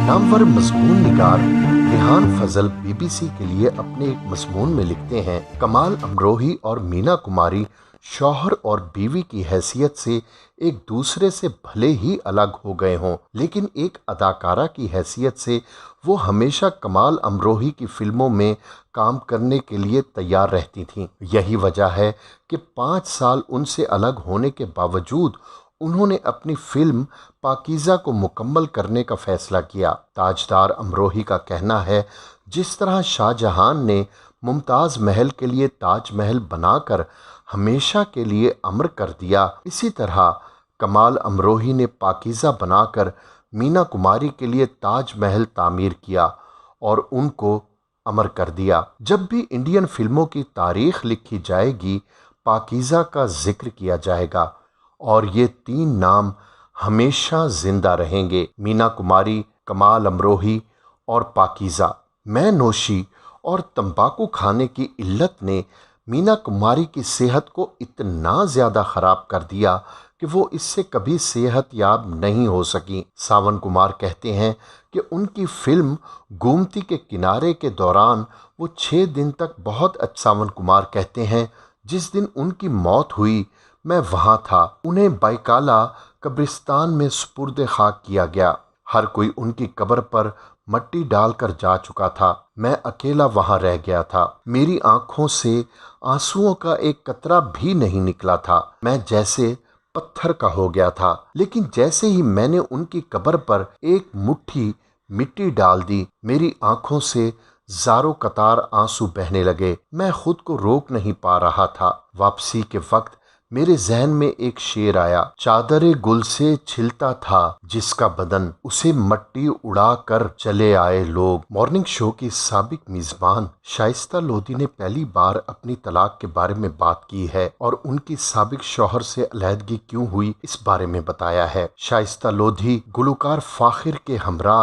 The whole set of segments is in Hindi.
नामवर मज़मून निगार रेहान फजल बीबीसी के लिए अपने एक मज़मून में लिखते हैं, कमाल अमरोही और मीना कुमारी शौहर और बीवी की हैसियत से एक दूसरे से भले ही अलग हो गए हों, लेकिन एक अदाकारा की हैसियत से वो हमेशा कमाल अमरोही की फिल्मों में काम करने के लिए तैयार रहती थीं। यही वजह है कि 5 साल उनसे अलग होने के बावजूद उन्होंने अपनी फिल्म पाकीज़ा को मुकम्मल करने का फैसला किया। ताजदार अमरोही का कहना है, जिस तरह शाहजहां ने मुमताज़ महल के लिए ताजमहल बनाकर हमेशा के लिए अमर कर दिया, इसी तरह कमाल अमरोही ने पाकीज़ा बनाकर मीना कुमारी के लिए ताजमहल तामीर किया और उनको अमर कर दिया। जब भी इंडियन फिल्मों की तारीख लिखी जाएगी, पाकीज़ा का जिक्र किया जाएगा और ये 3 नाम हमेशा जिंदा रहेंगे, मीना कुमारी, कमाल अमरोही और पाकीज़ा। मैं नोशी और तंबाकू खाने की इल्लत ने मीना कुमारी की सेहत को इतना ज़्यादा ख़राब कर दिया कि वो इससे कभी सेहत याब नहीं हो सकी। सावन कुमार कहते हैं कि उनकी फिल्म गोमती के किनारे के दौरान वो 6 दिन तक बहुत सावन कुमार कहते हैं, जिस दिन उनकी मौत हुई मैं वहाँ था। उन्हें बैकाला कब्रिस्तान में सुपुर्द खाक किया गया। हर कोई उनकी कब्र पर मट्टी डालकर जा चुका था। मैं अकेला वहाँ रह गया था। मेरी आंखों से आंसुओं का एक कतरा भी नहीं निकला था। मैं जैसे पत्थर का हो गया था। लेकिन जैसे ही मैंने उनकी कब्र पर एक मुट्ठी मिट्टी डाल दी, मेरी आंखों से ज़ारो कतार आंसू बहने लगे। मैं खुद को रोक नहीं पा रहा था। वापसी के वक्त मेरे जहन में एक शेर आया, चादरे गुल से छिलता था जिसका बदन, उसे मट्टी उड़ा कर चले आए लोग। मॉर्निंग शो की साबिक मेजबान शाइस्ता लोधी ने पहली बार अपनी तलाक के बारे में बात की है और उनकी साबिक शौहर से अलहदगी क्यों हुई इस बारे में बताया है। शाइस्ता लोधी गुलकार फाखिर के हमरा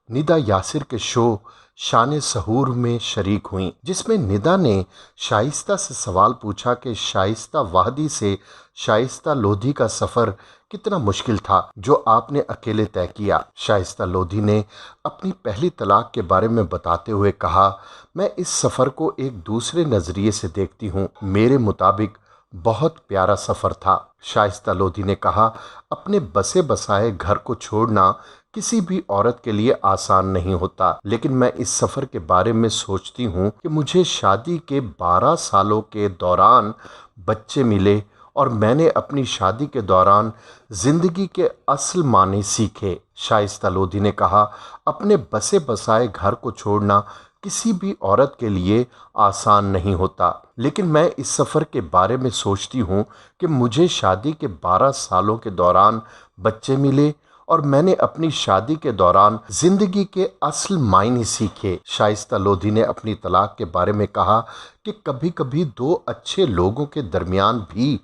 निदा यासिर के शो शान सहूर में शरीक हुई, जिसमें निदा ने शाइस्ता से सवाल पूछा कि शाइस्ता वाहदी से शाइस्ता लोधी का सफ़र कितना मुश्किल था जो आपने अकेले तय किया। शाइस्ता लोधी ने अपनी पहली तलाक के बारे में बताते हुए कहा, मैं इस सफ़र को एक दूसरे नज़रिए से देखती हूँ। मेरे मुताबिक बहुत प्यारा सफ़र था। शाइस्ता लोधी ने कहा, अपने बसे बसाए घर को छोड़ना किसी भी औरत के लिए आसान नहीं होता, लेकिन मैं इस सफ़र के बारे में सोचती हूँ कि मुझे शादी के 12 सालों के दौरान बच्चे मिले और मैंने अपनी शादी के दौरान ज़िंदगी के असल माने सीखे। शाइस्ता लोधी ने कहा, अपने बसे बसाए घर को छोड़ना किसी भी औरत के लिए आसान नहीं होता, लेकिन मैं इस सफ़र के बारे में सोचती हूँ कि मुझे शादी के 12 सालों के दौरान बच्चे मिले और मैंने अपनी शादी के दौरान जिंदगी के असल मायने सीखे। शाइस्ता लोधी ने अपनी तलाक के बारे में कहा कि कभी कभी 2 अच्छे लोगों के दरमियान भी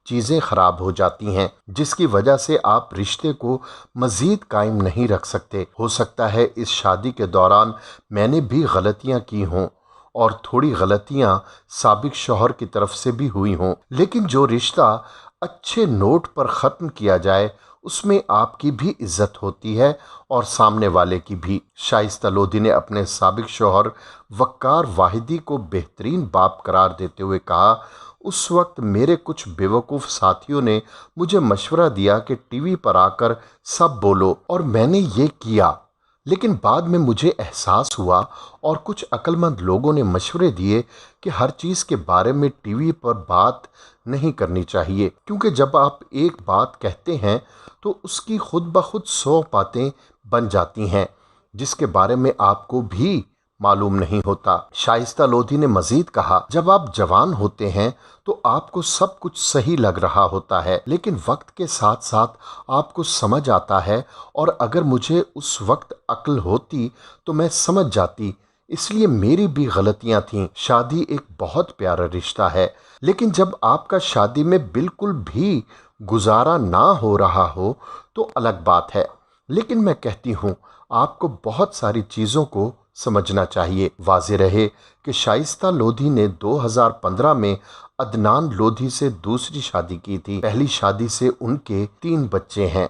चीज़ें ख़राब हो जाती हैं, जिसकी वजह से आप रिश्ते को मज़ीद कायम नहीं रख सकते। हो सकता है इस शादी के दौरान मैंने भी गलतियां की हों और थोड़ी गलतियां साबिक शौहर की तरफ से भी हुई हों, लेकिन जो रिश्ता अच्छे नोट पर ख़त्म किया जाए उसमें आपकी भी इज्जत होती है और सामने वाले की भी। शाइस्ता लोधी ने अपने साबिक शौहर वक्कार वाहिदी को बेहतरीन बाप करार देते हुए कहा, उस वक्त मेरे कुछ बेवकूफ़ साथियों ने मुझे मशवरा दिया कि टीवी पर आकर सब बोलो और मैंने ये किया, लेकिन बाद में मुझे एहसास हुआ और कुछ अक्लमंद लोगों ने मशवरे दिए कि हर चीज़ के बारे में टीवी पर बात नहीं करनी चाहिए, क्योंकि जब आप एक बात कहते हैं तो उसकी खुद ब खुद 100 बातें बन जाती हैं जिसके बारे में आपको भी मालूम नहीं होता। शाइस्ता लोधी ने मजीद कहा, जब आप जवान होते हैं तो आपको सब कुछ सही लग रहा होता है, लेकिन वक्त के साथ साथ आपको समझ आता है और अगर मुझे उस वक्त अक्ल होती तो मैं समझ जाती, इसलिए मेरी भी गलतियां थीं। शादी एक बहुत प्यारा रिश्ता है, लेकिन जब आपका शादी में बिल्कुल भी गुजारा ना हो रहा हो तो अलग बात है। लेकिन मैं कहती हूँ आपको बहुत सारी चीज़ों को समझना चाहिए। वाज़ेह रहे कि शाइस्ता लोधी ने 2015 में अदनान लोधी से दूसरी शादी की थी। पहली शादी से उनके 3 बच्चे हैं।